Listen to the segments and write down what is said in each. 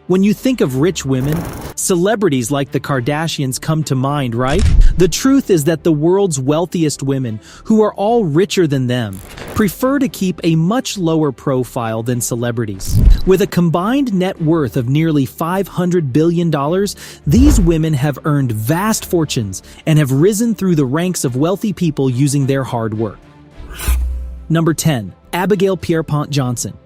When you think of rich women, celebrities like the Kardashians come to mind, right? The truth is that the world's wealthiest women, who are all richer than them, prefer to keep a much lower profile than celebrities. With a combined net worth of nearly $500 billion, these women have earned vast fortunes and have risen through the ranks of wealthy people using their hard work. Number 10. Abigail Pierrepont Johnson.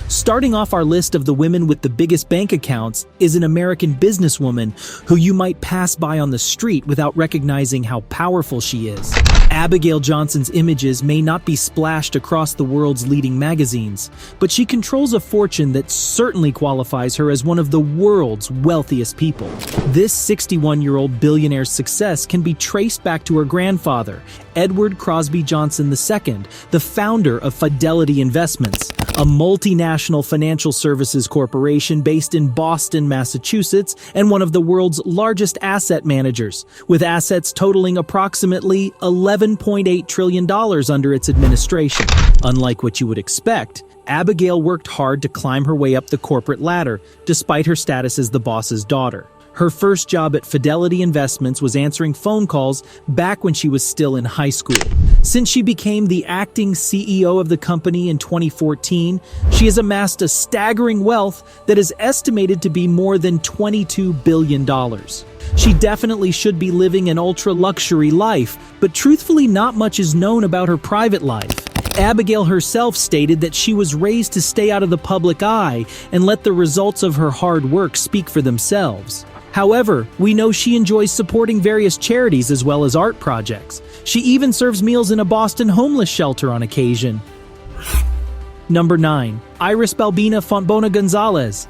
Starting off our list of the women with the biggest bank accounts is an American businesswoman who you might pass by on the street without recognizing how powerful she is. Abigail Johnson's images may not be splashed across the world's leading magazines, but she controls a fortune that certainly qualifies her as one of the world's wealthiest people. This 61-year-old billionaire's success can be traced back to her grandfather, Edward Crosby Johnson II, the founder of Fidelity Investments, a multinational financial services corporation based in Boston, Massachusetts, and one of the world's largest asset managers, with assets totaling approximately $11.8 trillion under its administration. Unlike what you would expect, Abigail worked hard to climb her way up the corporate ladder, despite her status as the boss's daughter. Her first job at Fidelity Investments was answering phone calls back when she was still in high school. Since she became the acting CEO of the company in 2014, she has amassed a staggering wealth that is estimated to be more than $22 billion. She definitely should be living an ultra-luxury life, but truthfully not much is known about her private life. Abigail herself stated that she was raised to stay out of the public eye and let the results of her hard work speak for themselves. However, we know she enjoys supporting various charities as well as art projects. She even serves meals in a Boston homeless shelter on occasion. Number 9. Iris Balbina Fontbona Gonzalez.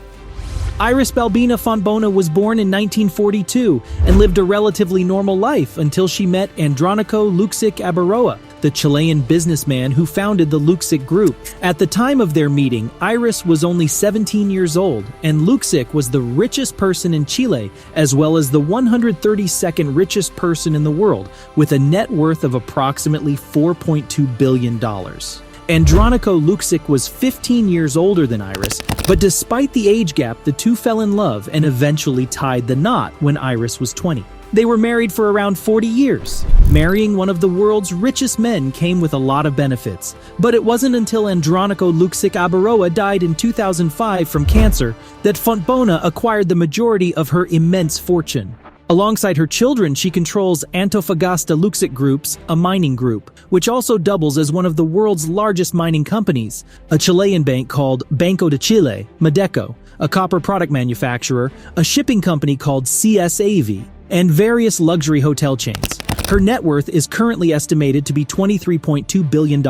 Iris Balbina Fontbona was born in 1942 and lived a relatively normal life until she met Andronico Luksic Abaroa, the Chilean businessman who founded the Luksic Group. At the time of their meeting, Iris was only 17 years old, and Luksic was the richest person in Chile, as well as the 132nd richest person in the world, with a net worth of approximately $4.2 billion. Andronico Luksic was 15 years older than Iris, but despite the age gap, the two fell in love and eventually tied the knot when Iris was 20. They were married for around 40 years. Marrying one of the world's richest men came with a lot of benefits, but it wasn't until Andronico Luksic Abaroa died in 2005 from cancer that Fontbona acquired the majority of her immense fortune. Alongside her children, she controls Antofagasta Luksic Groups, a mining group, which also doubles as one of the world's largest mining companies, a Chilean bank called Banco de Chile, Medeco, a copper product manufacturer, a shipping company called CSAV, and various luxury hotel chains. Her net worth is currently estimated to be $23.2 billion.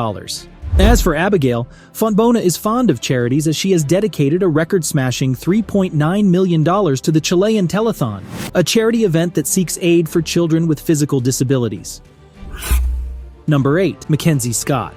As for Abigail, Fontbona is fond of charities as she has dedicated a record-smashing $3.9 million to the Chilean Telethon, a charity event that seeks aid for children with physical disabilities. Number 8. Mackenzie Scott.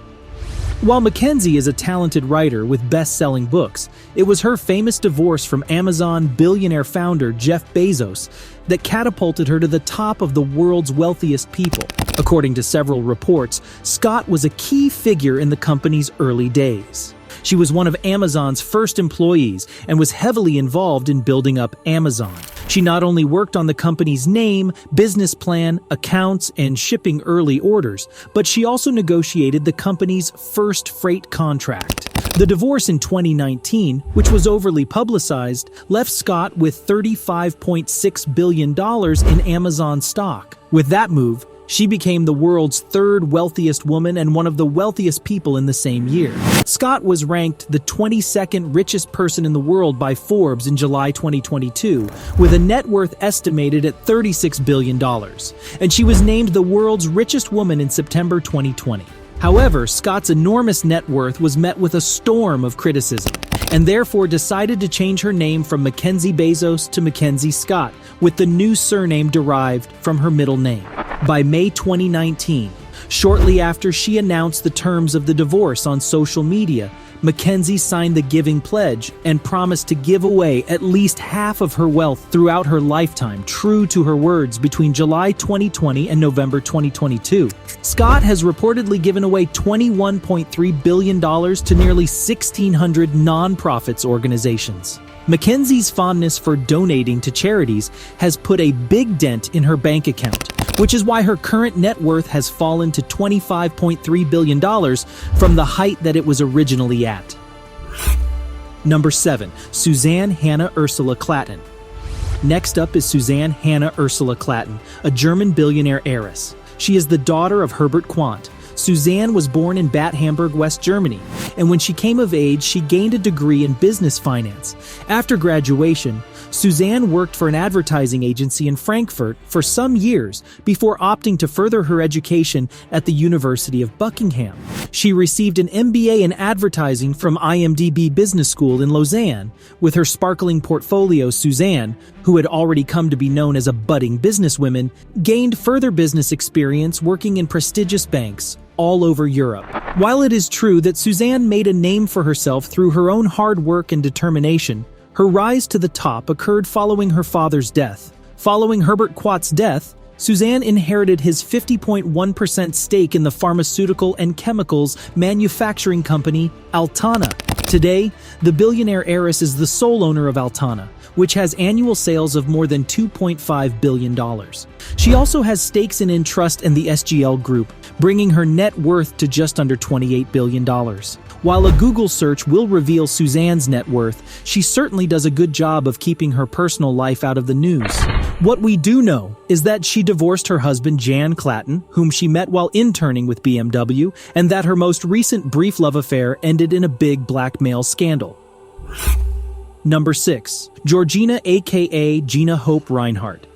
While Mackenzie is a talented writer with best-selling books, it was her famous divorce from Amazon billionaire founder Jeff Bezos that catapulted her to the top of the world's wealthiest people. According to several reports, Scott was a key figure in the company's early days. She was one of Amazon's first employees and was heavily involved in building up Amazon. She not only worked on the company's name, business plan, accounts, and shipping early orders, but she also negotiated the company's first freight contract. The divorce in 2019, which was overly publicized, left Scott with $35.6 billion in Amazon stock. With that move, she became the world's third wealthiest woman and one of the wealthiest people in the same year. Scott was ranked the 22nd richest person in the world by Forbes in July 2022, with a net worth estimated at $36 billion, and she was named the world's richest woman in September 2020. However, Scott's enormous net worth was met with a storm of criticism, and therefore decided to change her name from Mackenzie Bezos to Mackenzie Scott, with the new surname derived from her middle name. By May 2019, shortly after she announced the terms of the divorce on social media, Mackenzie signed the Giving Pledge and promised to give away at least half of her wealth throughout her lifetime, true to her words, between July 2020 and November 2022. Scott has reportedly given away $21.3 billion to nearly 1,600 non-profits organizations. Mackenzie's fondness for donating to charities has put a big dent in her bank account, which is why her current net worth has fallen to $25.3 billion from the height that it was originally at. Number 7. Suzanne Hannah Ursula Klatten. Next up is Suzanne Hannah Ursula Klatten, a German billionaire heiress. She is the daughter of Herbert Quandt. Suzanne was born in Bad Hamburg, West Germany, and when she came of age, she gained a degree in business finance. After graduation, Suzanne worked for an advertising agency in Frankfurt for some years before opting to further her education at the University of Buckingham. She received an MBA in advertising from IMDb Business School in Lausanne. With her sparkling portfolio, Suzanne, who had already come to be known as a budding businesswoman, gained further business experience working in prestigious banks all over Europe. While it is true that Suzanne made a name for herself through her own hard work and determination, her rise to the top occurred following her father's death. Following Herbert Quandt's death, Suzanne inherited his 50.1% stake in the pharmaceutical and chemicals manufacturing company Altana. Today, the billionaire heiress is the sole owner of Altana, which has annual sales of more than $2.5 billion. She also has stakes in Entrust and the SGL Group, bringing her net worth to just under $28 billion. While a Google search will reveal Suzanne's net worth, she certainly does a good job of keeping her personal life out of the news. What we do know is that she divorced her husband Jan Klatten, whom she met while interning with BMW, and that her most recent brief love affair ended in a big blackmail scandal. Number 6. Georgina aka Gina Hope Reinhardt.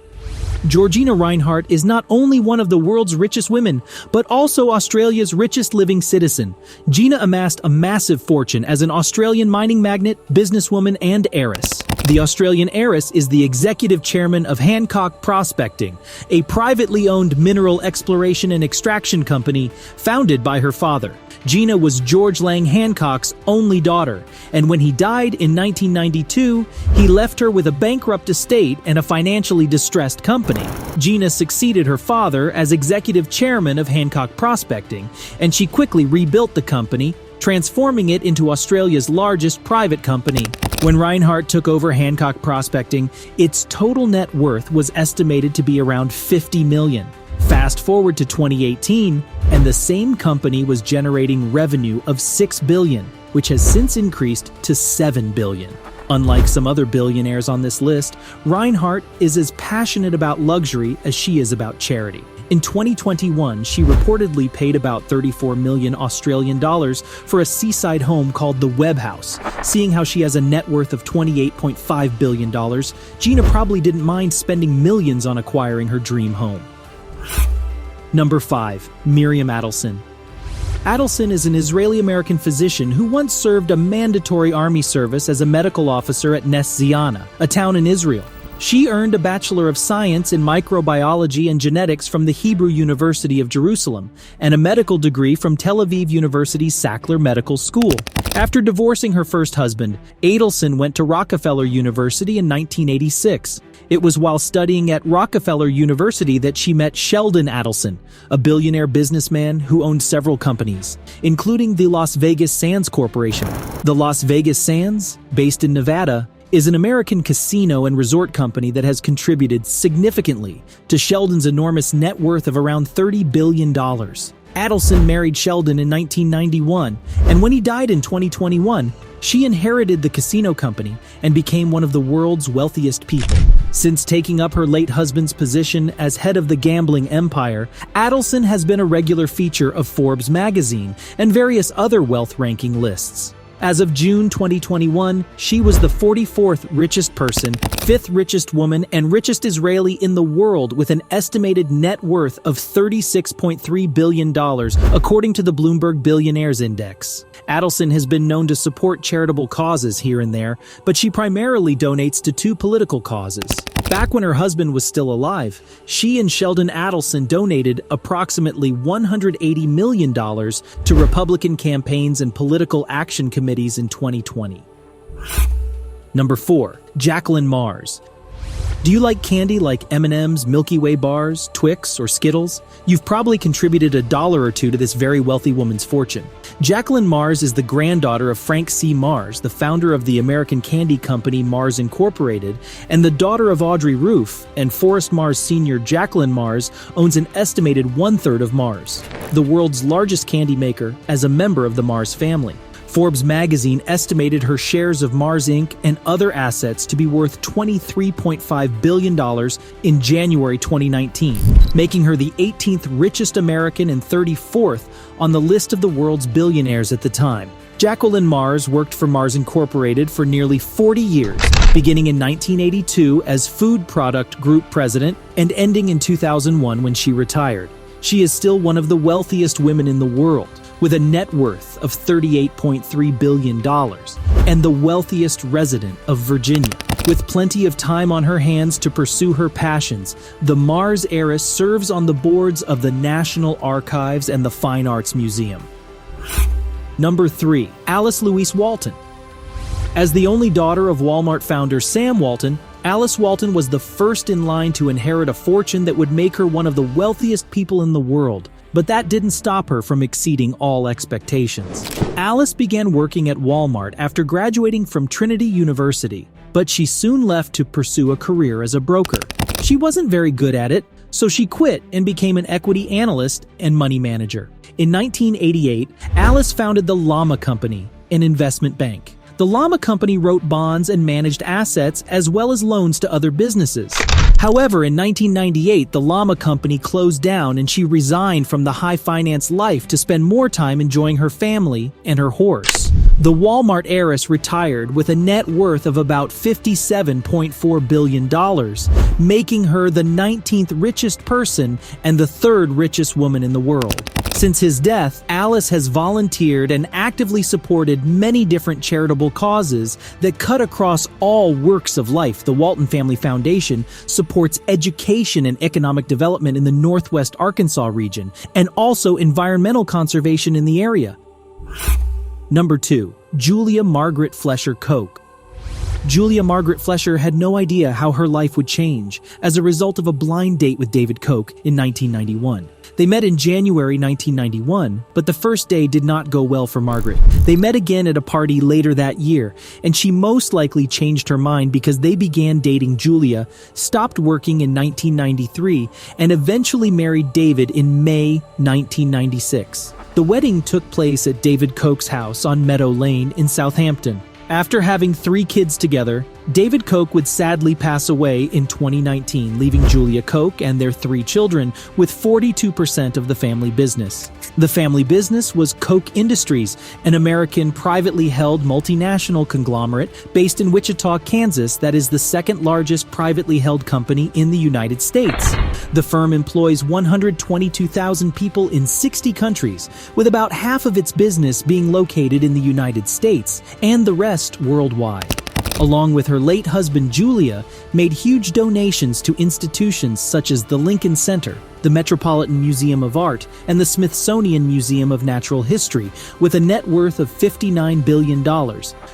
Georgina Reinhardt is not only one of the world's richest women, but also Australia's richest living citizen. Gina amassed a massive fortune as an Australian mining magnate, businesswoman, and heiress. The Australian heiress is the executive chairman of Hancock Prospecting, a privately owned mineral exploration and extraction company founded by her father. Gina was George Lang Hancock's only daughter, and when he died in 1992, he left her with a bankrupt estate and a financially distressed company. Gina succeeded her father as executive chairman of Hancock Prospecting, and she quickly rebuilt the company, transforming it into Australia's largest private company. When Reinhardt took over Hancock Prospecting, its total net worth was estimated to be around $50 million. Fast forward to 2018, and the same company was generating revenue of $6 billion, which has since increased to $7 billion. Unlike some other billionaires on this list, Reinhardt is as passionate about luxury as she is about charity. In 2021, she reportedly paid about 34 million Australian dollars for a seaside home called the Webb House. Seeing how she has a net worth of $28.5 billion, Gina probably didn't mind spending millions on acquiring her dream home. Number 5. Miriam Adelson. Adelson is an Israeli-American physician who once served a mandatory army service as a medical officer at Nes Ziana, a town in Israel. She earned a Bachelor of Science in Microbiology and Genetics from the Hebrew University of Jerusalem and a medical degree from Tel Aviv University's Sackler Medical School. After divorcing her first husband, Adelson went to Rockefeller University in 1986. It was while studying at Rockefeller University that she met Sheldon Adelson, a billionaire businessman who owned several companies, including the Las Vegas Sands Corporation. The Las Vegas Sands, based in Nevada, is an American casino and resort company that has contributed significantly to Sheldon's enormous net worth of around $30 billion. Adelson married Sheldon in 1991, and when he died in 2021, she inherited the casino company and became one of the world's wealthiest people. Since taking up her late husband's position as head of the gambling empire, Adelson has been a regular feature of Forbes magazine and various other wealth ranking lists. As of June 2021, she was the 44th richest person, 5th richest woman, and richest Israeli in the world with an estimated net worth of $36.3 billion, according to the Bloomberg Billionaires Index. Adelson has been known to support charitable causes here and there, but she primarily donates to two political causes. Back when her husband was still alive, she and Sheldon Adelson donated approximately $180 million to Republican campaigns and political action committees in 2020. Number 4. Jacqueline Mars. Do you like candy like M&M's, Milky Way bars, Twix, or Skittles? You've probably contributed $1 or $2 to this very wealthy woman's fortune. Jacqueline Mars is the granddaughter of Frank C. Mars, the founder of the American candy company Mars Incorporated, and the daughter of Audrey Roof, and Forrest Mars Sr. Jacqueline Mars owns an estimated 1/3 of Mars, the world's largest candy maker, as a member of the Mars family. Forbes magazine estimated her shares of Mars Inc. and other assets to be worth $23.5 billion in January 2019, making her the 18th richest American and 34th on the list of the world's billionaires at the time. Jacqueline Mars worked for Mars Incorporated for nearly 40 years, beginning in 1982 as Food Product Group President and ending in 2001 when she retired. She is still one of the wealthiest women in the world, with a net worth of $38.3 billion, and the wealthiest resident of Virginia. With plenty of time on her hands to pursue her passions, the Mars heiress serves on the boards of the National Archives and the Fine Arts Museum. Number 3. Alice Louise Walton. As the only daughter of Walmart founder Sam Walton, Alice Walton was the first in line to inherit a fortune that would make her one of the wealthiest people in the world. But that didn't stop her from exceeding all expectations. Alice began working at Walmart after graduating from Trinity University, but she soon left to pursue a career as a broker. She wasn't very good at it, so she quit and became an equity analyst and money manager. In 1988, Alice founded the Llama Company, an investment bank. The Llama Company wrote bonds and managed assets as well as loans to other businesses. However, in 1998, the Llama Company closed down and she resigned from the high finance life to spend more time enjoying her family and her horse. The Walmart heiress retired with a net worth of about $57.4 billion, making her the 19th richest person and the 3rd richest woman in the world. Since his death, Alice has volunteered and actively supported many different charitable causes that cut across all walks of life. The Walton Family Foundation supports education and economic development in the Northwest Arkansas region, and also environmental conservation in the area. Number 2. Julia Margaret Flesher Koch. Julia Margaret Flesher had no idea how her life would change as a result of a blind date with David Koch in 1991. They met in January 1991, but the first day did not go well for Margaret. They met again at a party later that year, and she most likely changed her mind because they began dating Julia, stopped working in 1993, and eventually married David in May 1996. The wedding took place at David Koch's house on Meadow Lane in Southampton. After having 3 kids together, David Koch would sadly pass away in 2019, leaving Julia Koch and their 3 children with 42% of the family business. The family business was Koch Industries, an American privately held multinational conglomerate based in Wichita, Kansas, that is the 2nd largest privately held company in the United States. The firm employs 122,000 people in 60 countries, with about half of its business being located in the United States and the rest worldwide. Along with her late husband Julia, made huge donations to institutions such as the Lincoln Center, the Metropolitan Museum of Art, and the Smithsonian Museum of Natural History, with a net worth of $59 billion.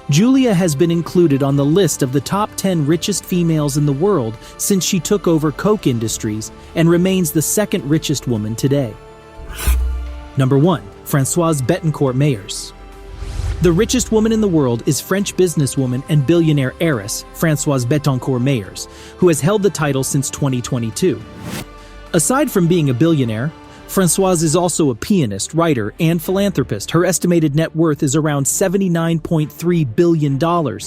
Julia has been included on the list of the top 10 richest females in the world since she took over Koch Industries and remains the 2nd richest woman today. Number 1. Françoise Bettencourt Meyers. The richest woman in the world is French businesswoman and billionaire heiress Françoise Bettencourt Meyers, who has held the title since 2022. Aside from being a billionaire, Françoise is also a pianist, writer, and philanthropist. Her estimated net worth is around $79.3 billion,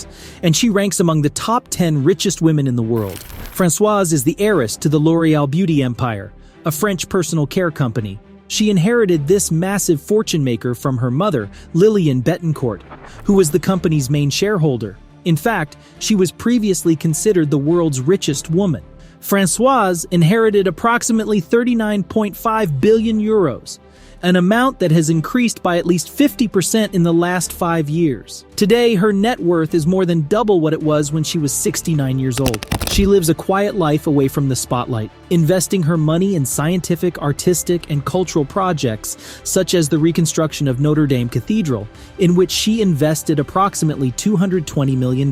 and she ranks among the top 10 richest women in the world. Françoise is the heiress to the L'Oréal beauty empire, a French personal care company. She inherited this massive fortune maker from her mother, Lillian Bettencourt, who was the company's main shareholder. In fact, she was previously considered the world's richest woman. Françoise inherited approximately 39.5 billion euros, an amount that has increased by at least 50% in the last 5 years. Today, her net worth is more than double what it was when she was 69 years old. She lives a quiet life away from the spotlight, investing her money in scientific, artistic, and cultural projects, such as the reconstruction of Notre Dame Cathedral, in which she invested approximately $220 million.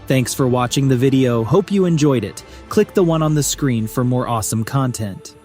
Thanks for watching the video. Hope you enjoyed it. Click the one on the screen for more awesome content.